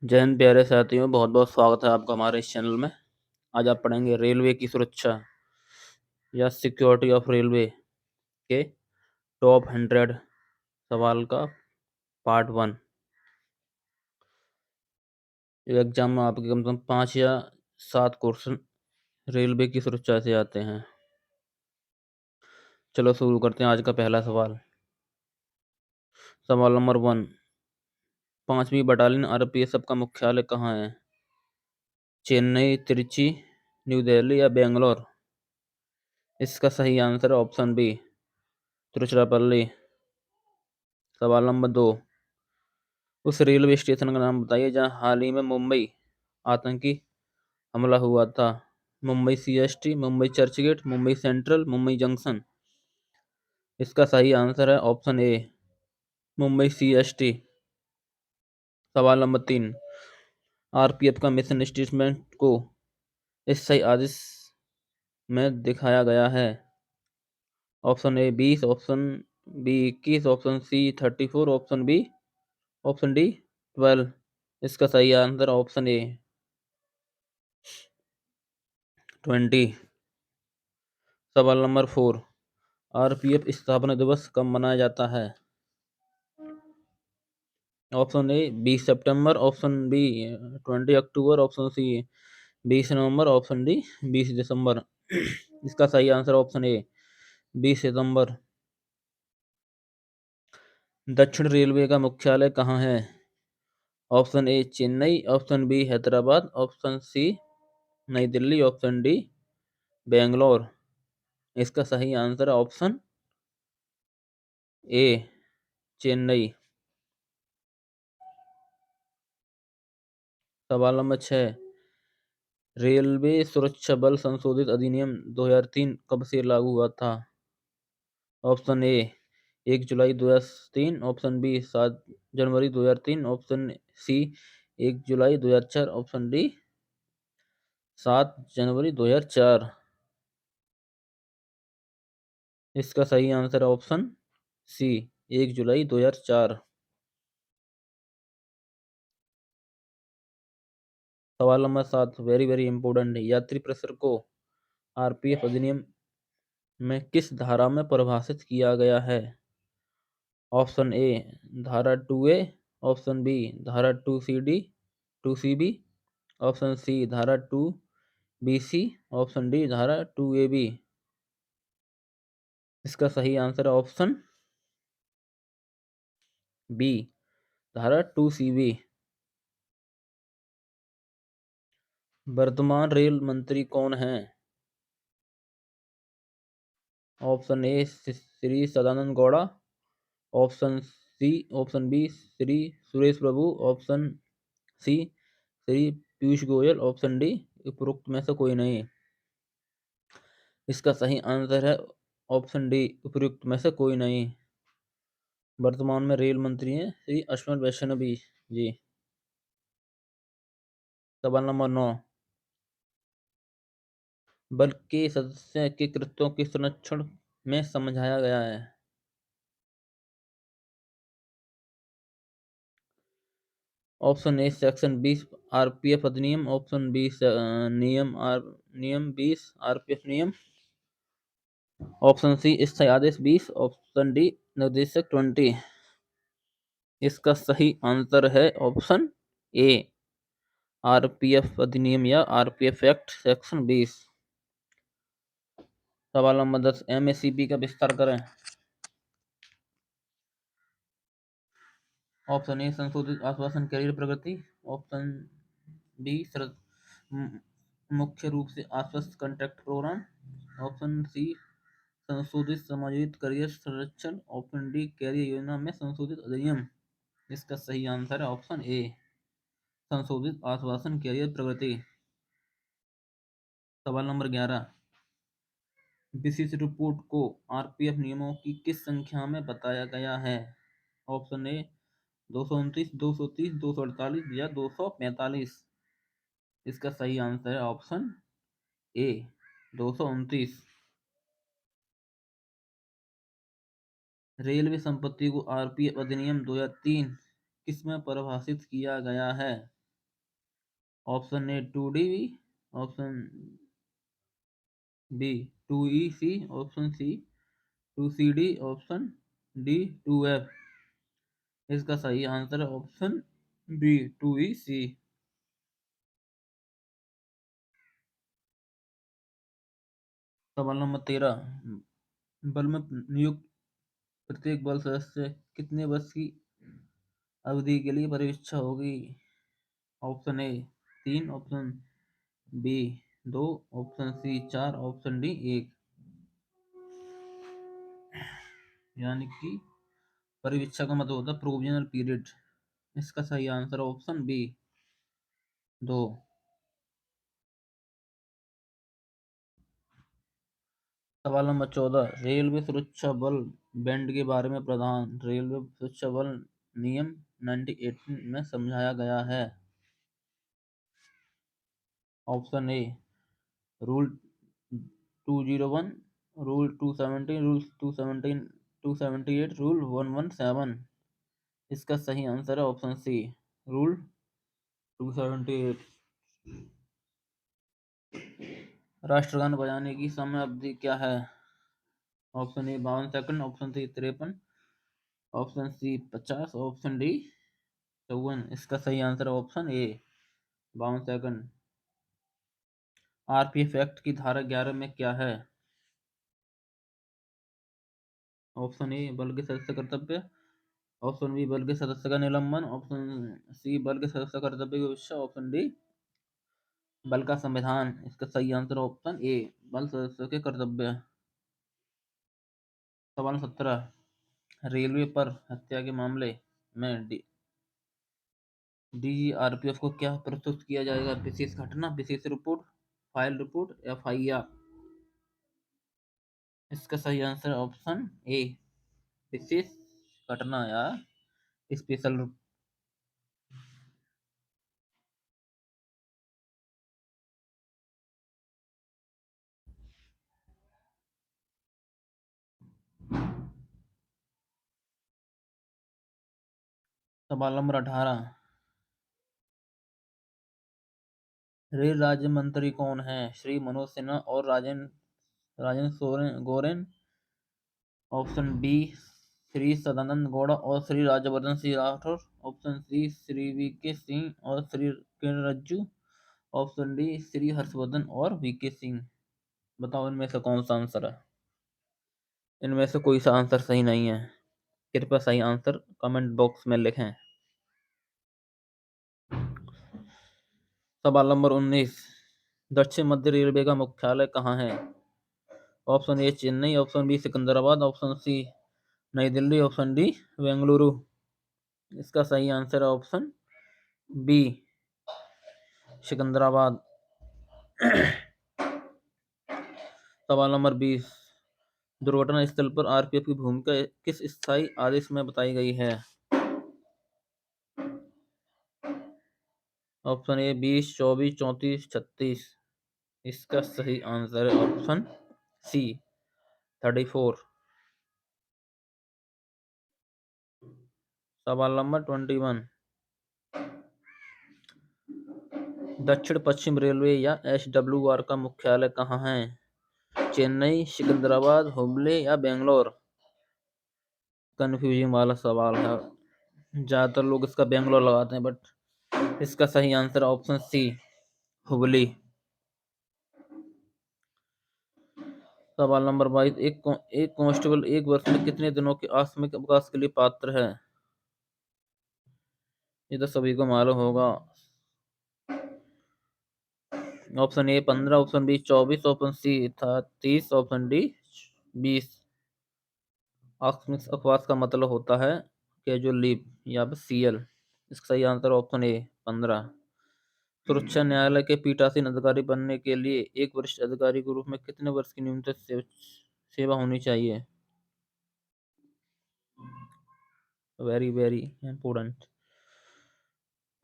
जय हिंद प्यारे साथियों, बहुत बहुत स्वागत है आपका हमारे इस चैनल में। आज आप पढ़ेंगे रेलवे की सुरक्षा या सिक्योरिटी ऑफ रेलवे के टॉप 100 सवाल का पार्ट 1। एग्जाम में आपके कम से कम 5 या 7 क्वेश्चन रेलवे की सुरक्षा से आते हैं। चलो शुरू करते हैं आज का पहला सवाल। सवाल नंबर 1, 5वीं बटालियन आरपीएफ का मुख्यालय कहाँ है? चेन्नई, तिरुचि, न्यू दिल्ली या बेंगलोर? इसका सही आंसर है ऑप्शन बी, तिरुचिरापल्ली। सवाल नंबर 2, उस रेलवे स्टेशन का नाम बताइए जहां हाल ही में मुंबई आतंकी हमला हुआ था। Mumbai CST, Mumbai Churchgate, Mumbai central, Mumbai junction? इसका सही आंसर है ऑप्शन ए, मुंबई सीएसटी। सवाल नंबर 3, आरपीएफ का मिशन स्टेटमेंट को इस सही आदेश में दिखाया गया है। Option A 20, option B 21, option C 34, option D 12? इसका सही आंसर ऑप्शन ए 20। सवाल नंबर 4, आरपीएफ स्थापना दिवस कब मनाया जाता है? ऑप्शन ए 20 सितंबर, ऑप्शन बी 20 अक्टूबर, ऑप्शन सी 20 नवंबर, ऑप्शन डी 20 दिसंबर? इसका सही आंसर ऑप्शन ए 20 सितंबर। दक्षिण रेलवे का मुख्यालय कहाँ है? Option A Chennai, option B Hyderabad, option C Nai Delhi, option D Bangalore? इसका सही आंसर है ऑप्शन ए चेन्नई। सवाल नंबर 6, रेलवे सुरक्षा बल संशोधित अधिनियम 2003 कब से लागू हुआ था? ऑप्शन ए 1 जुलाई 2003, ऑप्शन बी 7 जनवरी 2003, ऑप्शन सी 1 जुलाई 2004, ऑप्शन डी 7 जनवरी 2004? इसका सही आंसर है ऑप्शन सी 1 जुलाई 2004। सवाल नंबर 7 वेरी वेरी इंपॉर्टेंट है। यात्री प्रेशर को आरपीएफ अधिनियम में किस धारा में परिभाषित किया गया है? ऑप्शन ए धारा 2A, ऑप्शन बी धारा 2CD 2CB, ऑप्शन सी धारा 2BC, ऑप्शन डी धारा 2AB? इसका सही आंसर है ऑप्शन बी धारा 2CB। वर्तमान रेल मंत्री कौन है? Option A Shri Sadanand Gowda, option B Shri Suresh Prabhu, option C Shri Piyush Goyal, option D उपरोक्त में से कोई नहीं? इसका सही आंसर है ऑप्शन डी उपयुक्त में से कोई नहीं। वर्तमान में रेल मंत्री हैं श्री अश्विनी वैष्णव जी। सवाल नंबर 9, बल के सदस्य के कृत्यों के संरक्षण में समझाया गया है। ऑप्शन ए सेक्शन 20 आरपीएफ अधिनियम, ऑप्शन बी नियम 20 आरपीएफ नियम, ऑप्शन सी स्थायी आदेश 20, ऑप्शन डी निर्देशक 20? इसका सही आंसर है ऑप्शन ए आरपीएफ अधिनियम या आरपीएफ एक्ट सेक्शन 20। सवाल नंबर 10, एमएससीपी का विस्तार करें। ऑप्शन ए संशोधित आश्वासन कैरियर प्रगति, ऑप्शन बी मुख्य रूप से आश्वस्त कॉन्ट्रैक्ट प्रोग्राम, ऑप्शन सी संशोधित समायोजित करियर संरक्षण, ऑप्शन डी कैरियर योजना में संशोधित अधिनियम? इसका सही आंसर है ऑप्शन ए संशोधित आश्वासन कैरियर प्रगति। सवाल नंबर 11, विशिष्ट रिपोर्ट को आरपीएफ नियमों की किस संख्या में बताया गया है? ऑप्शन ए 229, 230, 248 या 245? इसका सही आंसर है ऑप्शन ए 229। रेलवे संपत्ति को आरपीएफ अधिनियम 2003 किस में परिभाषित किया गया है? Option A 2D, option B 2EC, option C 2CD, option D 2F। इसका सही आंसर है ऑप्शन बी 2EC। सवाल नंबर 13, बल में नियुक्त प्रत्येक बल सदस्य कितने वर्ष की अवधि के लिए परीक्षा होगी? Option A 3, option B 2, option C 4, option D 1। यानी कि परीक्षा का मतलब होता है प्रोविजनल पीरियड। इसका सही आंसर ऑप्शन बी 2। सवाल नंबर 14, रेलवे सुरक्षा बल बैंड के बारे में प्रधान रेलवे सुरक्षा बल नियम 1918 में समझाया गया है। Option a rule 201, rule 270, rule 217, 278, rule 117। इसका सही आंसर है ऑप्शन सी रूल 278। राष्ट्रगान बजाने की समय अवधि क्या है? Option A 52 second, option C 53, option C 50, option D 54। इसका सही आंसर है option A 52 second. RPF act की धारा 11 में क्या है? ऑप्शन ए बल के सदस्य कर्तव्य, ऑप्शन बी बल के सदस्य का निलंबन, ऑप्शन सी बल के सदस्य कर्तव्य की विवक्षा, ऑप्शन डी बल का संविधान। इसका सही आंसर ऑप्शन ए बल सदस्य के कर्तव्य। सवाल 17, रेलवे पर हत्या के मामले में डीजीआरपीएफ को क्या प्रस्तुत किया जाएगा? विशेष घटना, विशेष रिपोर्ट, फाइल रिपोर्ट, एफआईआर। इसका सही आंसर ऑप्शन ए विशेष घटना या स्पेशल। सवाल नंबर 18, रेल राज्य मंत्री कौन है? श्री मनोज सिन्हा और राजेंद्र सोरेन गोरेन, ऑप्शन बी श्री सदानंद गौड़ा और Shri Rajyavardhan Singh Rathore, option C Shri V K Singh और श्री किरण रिजिजू, ऑप्शन डी श्री हर्षवर्धन और वीके सिंह। बताओ इनमें से कौन सा आंसर है? इनमें से कोई सा आंसर सही नहीं है। कृपया सही आंसर कमेंट बॉक्स में लिखें। सवाल नंबर 19, दक्षिण मध्य रेलवे का मुख्यालय कहाँ है? Option A Chennai, option B Secunderabad, option C Nai Delhi, option D Bengaluru. इसका सही आंसर है ऑप्शन बी सिकंदराबाद। सवाल नंबर 20, दुर्घटना स्थल पर आरपीएफ की भूमिका किस स्थायी आदेश में बताई गई है? Option A 20, 24, 34, 36। इसका सही आंसर है ऑप्शन सी 34। सवाल नंबर 21, दक्षिण पश्चिम रेलवे या एसडब्ल्यूआर का मुख्यालय कहाँ है? चेन्नई, सिकंदराबाद, हुबली या बेंगलोर। कंफ्यूजिंग वाला सवाल है, ज्यादातर लोग इसका बेंगलोर लगाते हैं, बट इसका सही आंसर ऑप्शन सी हुबली। सवाल नंबर 22, एक कांस्टेबल एक वर्ष में कितने दिनों के आकस्मिक अवकाश के लिए पात्र है? ये तो सभी को मालूम होगा। Option A 15, option B 24, option C 30, option D 20। आकस्मिक अवकाश का मतलब होता है कैजुअल लीव या फिर सीएल। इसका सही आंसर ऑप्शन ए 15। सुरक्षा न्यायालय के पीठासीन अधिकारी बनने के लिए एक वरिष्ठ अधिकारी के रूप में कितने वर्ष की न्यूनतम सेवा होनी चाहिए? Very very important.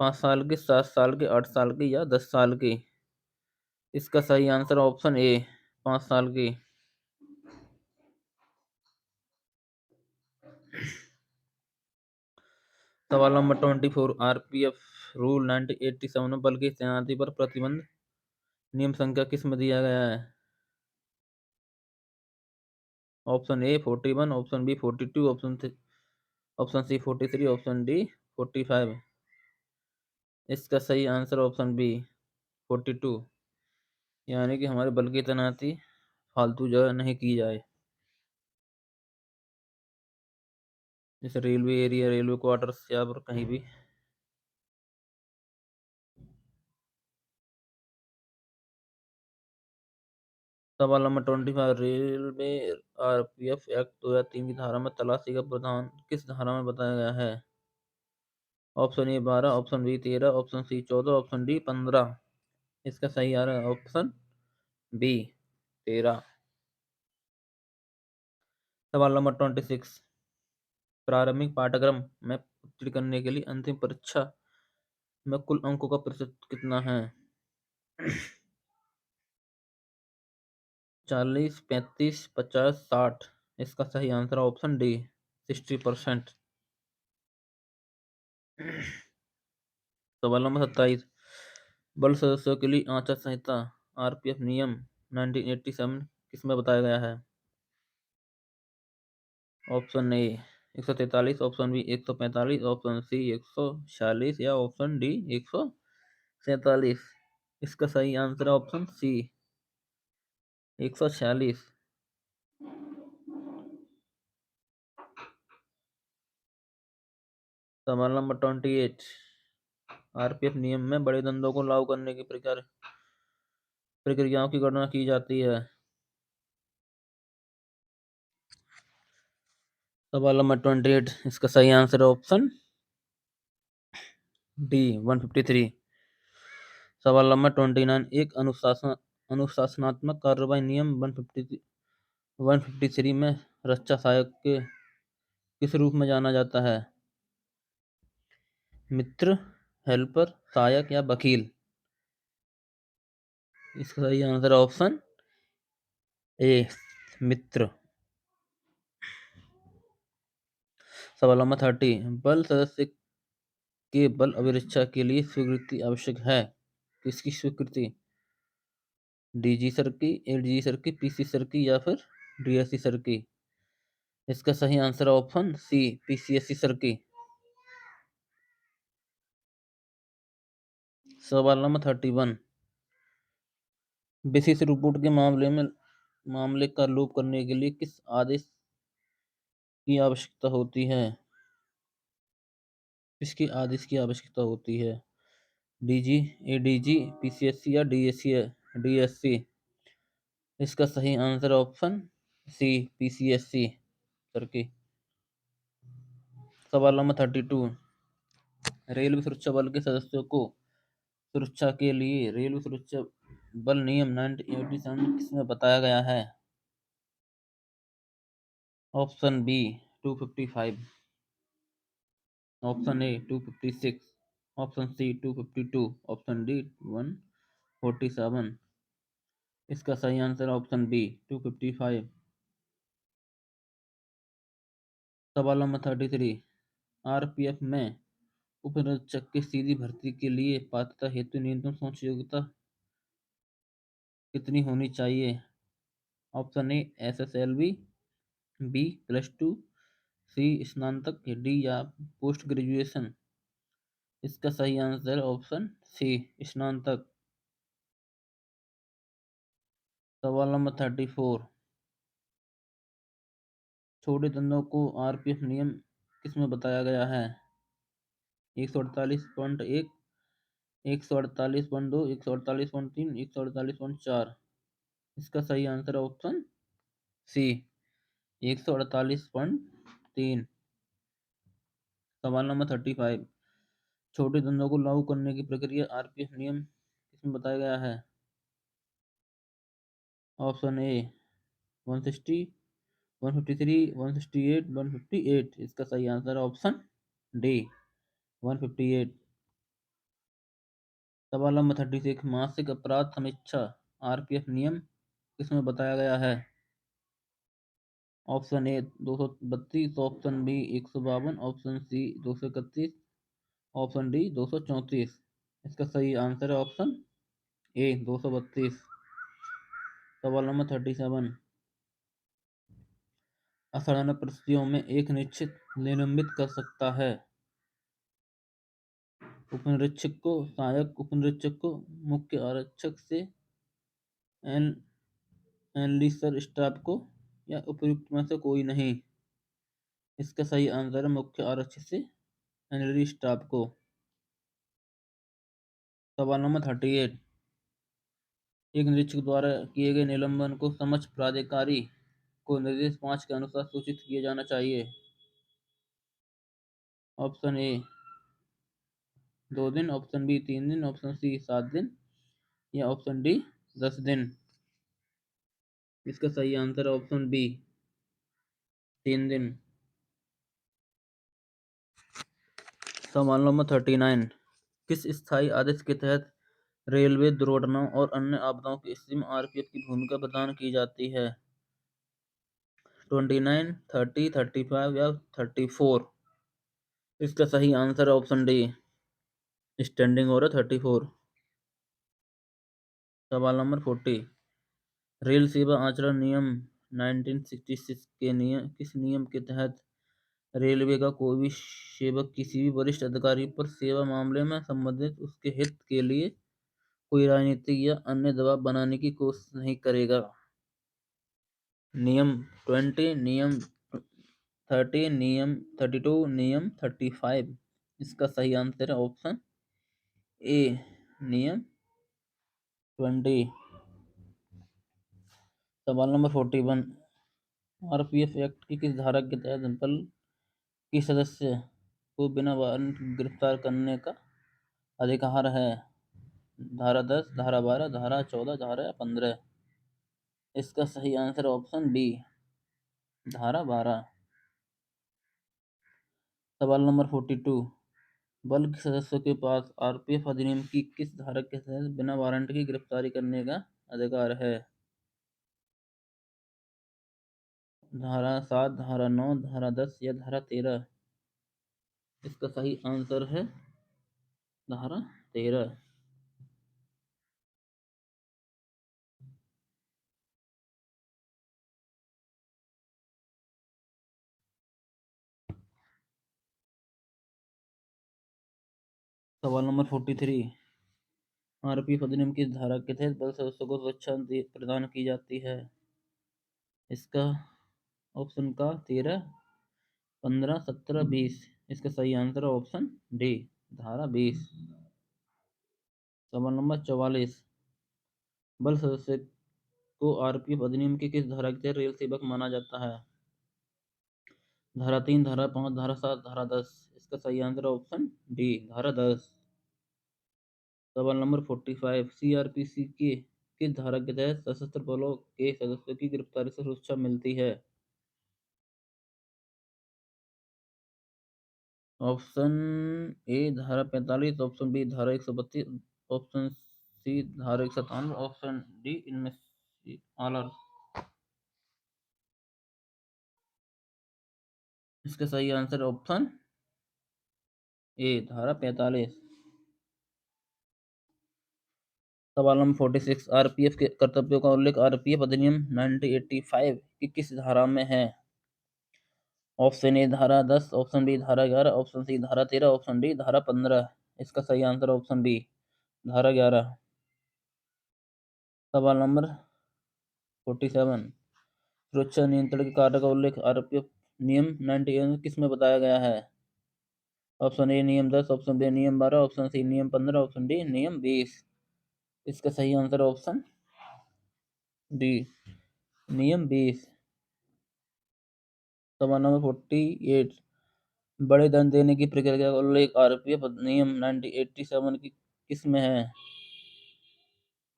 5 साल के, 7 साल के, 8 साल के या 10 साल के? इसका सही आंसर ऑप्शन ए 5 साल की। सवाल नंबर 24, आरपीएफ रूल 1987 में बल की तैनाती पर प्रतिबंध नियम संख्या किस में दिया गया है? Option A 41, option B 42, option C 43, option D 45। इसका सही आंसर ऑप्शन बी 42, यानी कि हमारे बल की तैनाती फालतू जगह नहीं की जाए, जैसे रेलवे एरिया, रेलवे क्वार्टर्स या फिर कहीं भी। सवाल नंबर 25, रेलवे आरपीएफ एक्ट 2003 की धारा में तलाशी का प्रावधान किस धारा में बताया गया है? Option A 12, option B 13, option C 14, option D 15। इसका सही आ रहा है ऑप्शन बी 13। सवाल नंबर 26, प्रारंभिक पाठ्यक्रम में उत्तीर्ण करने के लिए अंतिम परीक्षा में कुल अंकों का प्रतिशत कितना है? 40, 35, 50, 60। इसका सही आंसर ऑप्शन डी 60%। सवाल नंबर 27, बल सदस्यों के लिए आचार संहिता आरपीएफ नियम 1987 किसमें बताया गया है? Option A 143, option B 145, option C 146 या ऑप्शन डी 147। इसका सही आंसर है ऑप्शन सी 146। सवाल नंबर 28, आरपीएफ नियम में बड़े दंडों को लागू करने की प्रक्रियाओं की गणना की जाती है। सवाल नंबर 28, इसका सही आंसर है ऑप्शन डी 153। सवाल नंबर 29, एक अनुशासनात्मक कार्रवाई नियम 153 में रक्षा सहायक के किस रूप में जाना जाता है? मित्र, हेल्पर, सहायक या वकील? इसका सही आंसर है ऑप्शन ए मित्र। सवाल नंबर 30, बल सदस्य के बल अभिरक्षा के लिए स्वीकृति आवश्यक है। किसकी स्वीकृति? डीजी सर की, एडीजी सर की, पीसी सर की या फिर डीएससी सर की? इसका सही आंसर है ऑप्शन सी पीसीएससी सर की। सवाल नंबर 31, विशेष रिपोर्ट के मामले का लोप करने के लिए किस आदेश की आवश्यकता होती है? किसके आदेश की आवश्यकता होती है? डीजी, एडीजी, पीसीएससी या डीएससी? इसका सही answer option C PCSC sir की। सवाल नंबर 32, रेलवे सुरक्षा बल के सदस्यों को सुरक्षा के लिए रेलवे सुरक्षा बल नियम 1987 किसमें बताया गया है? Option B 255, option A 256, option C 252, option D 147। इसका सही आंसर ऑप्शन बी 255। सवाल नंबर 33, आरपीएफ में उपनिरीक्षक की सीधी भर्ती के लिए पात्रता हेतु न्यूनतम शौच योग्यता कितनी होनी चाहिए? ऑप्शन ए एसएसएलवी, बी +2, सी स्नातक, डी या पोस्ट ग्रेजुएशन? इसका सही आंसर ऑप्शन सी स्नातक। सवाल नंबर 34, छोटे दंडों को आरपीएफ नियम किसमें बताया गया है? 148.1, 148.2, 148.3, 148.4। इसका सही आंसर ऑप्शन सी 148.3। सवाल नंबर 35, छोटे धंधों को लागू करने की प्रक्रिया आरपीएफ नियम किसमें बताया गया है? ऑप्शन ए 160, 153, 168, 158। इसका सही आंसर है ऑप्शन डी 158। सवाल नंबर 36, मासिक अपराध समीक्षा आरपीएफ नियम किसमें बताया गया है? Option A 232, option B 152, option C 231, option D 234। इसका सही आंसर है ऑप्शन ए 232। सवाल नंबर 37। असाधारण परिस्थितियों में एक निश्चित निलंबित कर सकता है। उपनिरीक्षक को, सहायक उपनिरीक्षक को, मुख्य आरक्षक से, एन एनलिस्टर स्टाफ को, या उपयुक्त में से कोई नहीं। इसका सही आंसर है मुख्य आरक्षक से एनलिस्टर स्टाफ को। सवाल नंबर 38। एक निरीक्षक द्वारा किए गए निलंबन को समक्ष प्राधिकारी को निर्देश 5 के अनुसार सूचित किया जाना चाहिए। ऑप्शन ए 2 दिन, ऑप्शन बी 3 दिन, ऑप्शन सी 7 दिन, या ऑप्शन डी 10 दिन। इसका सही आंसर है ऑप्शन बी 3 दिन। सवाल नंबर 39। किस स्थायी आदेश के तहत रेलवे दुर्घटनाओं और अन्य आपदाओं की स्थिति में आरपीएफ की भूमिका प्रदान की जाती है? 29, 30, 35 या 34। इसका सही आंसर है ऑप्शन डी स्टैंडिंग ऑर्डर 34। सवाल नंबर 40। रेल सेवा आचरण नियम 1966 के नियम किस नियम के तहत रेलवे का कोई भी सेवक किसी भी वरिष्ठ अधिकारी पर सेवा मामले में संबंधित उसके हित के लिए कोई राजनीतिक या अन्य दबाव बनाने की कोशिश नहीं करेगा? नियम 20, नियम 30, नियम 32, नियम 35। इसका सही आंसर है ऑप्शन ए नियम 20। सवाल नंबर 41। आरपीएफ एक्ट की किस धारा के तहत बल के सदस्य को बिना वारंट गिरफ्तार करने का अधिकार है? धारा 10, धारा 12, धारा 14, धारा 15। इसका सही आंसर ऑप्शन बी धारा 12। सवाल नंबर 42। बल के सदस्यों के पास आरपीएफ अधिनियम की किस धारा के तहत बिना वारंट की गिरफ्तारी करने का अधिकार है? धारा 7, धारा 9, धारा 10 या धारा 13। इसका सही आंसर है धारा 13। सवाल नंबर 43। आरपीएफ अधिनियम किस धारा के तहत बल सदस्यों को सुरक्षा प्रदान की जाती है? इसका ऑप्शन का 13, 15, 17, 20। इसका सही आंसर है ऑप्शन डी धारा 20। सवाल नंबर 44। बल सदस्य को आरपीएफ अधिनियम की किस धारा के तहत रेल सेवक माना जाता है? धारा 3, धारा 5, धारा 7, धारा 10। इसका सही आंसर है ऑप्शन डी धारा 10। सवाल नंबर 45। सीआरपीसी के किस धारा के तहत सशस्त्र बलों के सदस्यों की गिरफ्तारी से सुरक्षा मिलती है? ऑप्शन ए धारा 45, ऑप्शन बी धारा 132, ऑप्शन सी धारा 197, ऑप्शन डी इनमें से ऑल आर। इसका सही आंसर ऑप्शन ए धारा 45। सवाल नंबर 46। आरपीएफ के कर्तव्यों का उल्लेख आरपीएफ अधिनियम 1985 की किस धारा में है? ऑप्शन ए धारा 10, ऑप्शन बी धारा 11, ऑप्शन सी धारा 13, ऑप्शन डी धारा 15। इसका सही आंसर ऑप्शन बी धारा 11। सवाल नंबर 47। सुरक्षा नियंत्रण के कार्य का उल्लेख आरपीएफ नियम 98 किस में बताया गया है? ऑप्शन ए नियम 10, ऑप्शन बी नियम 12, ऑप्शन सी नियम 15, ऑप्शन डी नियम 20। इसका सही आंसर ऑप्शन डी नियम 20। सवाल नंबर 48। बड़े दंड देने की प्रक्रिया का उल्लेख आरपीएफ नियम 1987 की किस में है?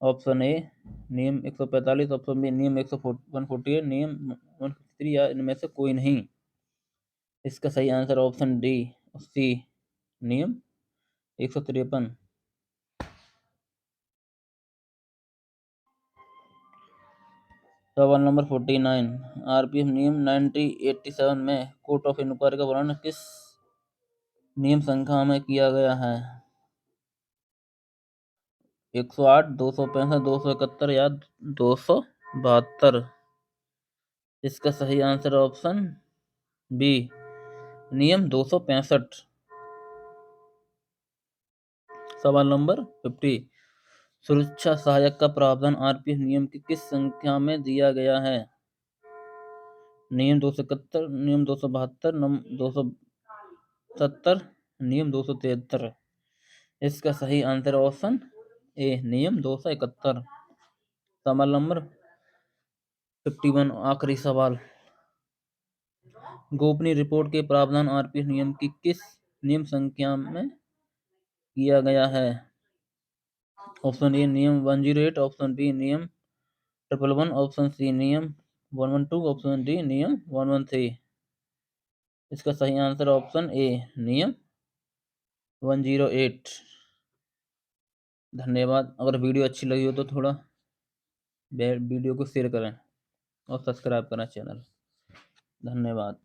ऑप्शन ए नियम 145, ऑप्शन बी नियम 148, नियम 153 या इनमें से कोई नहीं। इसका सही आंसर ऑप्शन डी सी नियम 153। सवाल नंबर 49। आरपीएफ नियम 1987 में कोर्ट ऑफ इंक्वायरी का वर्णन किस नियम संख्या में किया गया है? 108, 265, 271 या 272। इसका सही आंसर ऑप्शन बी, नियम 265। सवाल नंबर 50। सुरक्षा सहायक का प्रावधान आरपीएफ नियम की किस संख्या में दिया गया है? नियम 271, नियम 272, 270, नियम 273। इसका सही आंसर ऑप्शन ए, नियम 271। सवाल नंबर 51, आखिरी सवाल। गोपनीय रिपोर्ट के प्रावधान आरपीएफ नियम की किस नियम संख्या में किया गया है? ऑप्शन ए नियम 108, ऑप्शन बी नियम 111, ऑप्शन सी नियम 112, ऑप्शन डी नियम 113। इसका सही आंसर ऑप्शन ए, नियम 108। धन्यवाद। अगर वीडियो अच्छी लगी हो तो थोड़ा वीडियो को शेयर करें और सब्सक्राइब करें चैनल। धन्यवाद।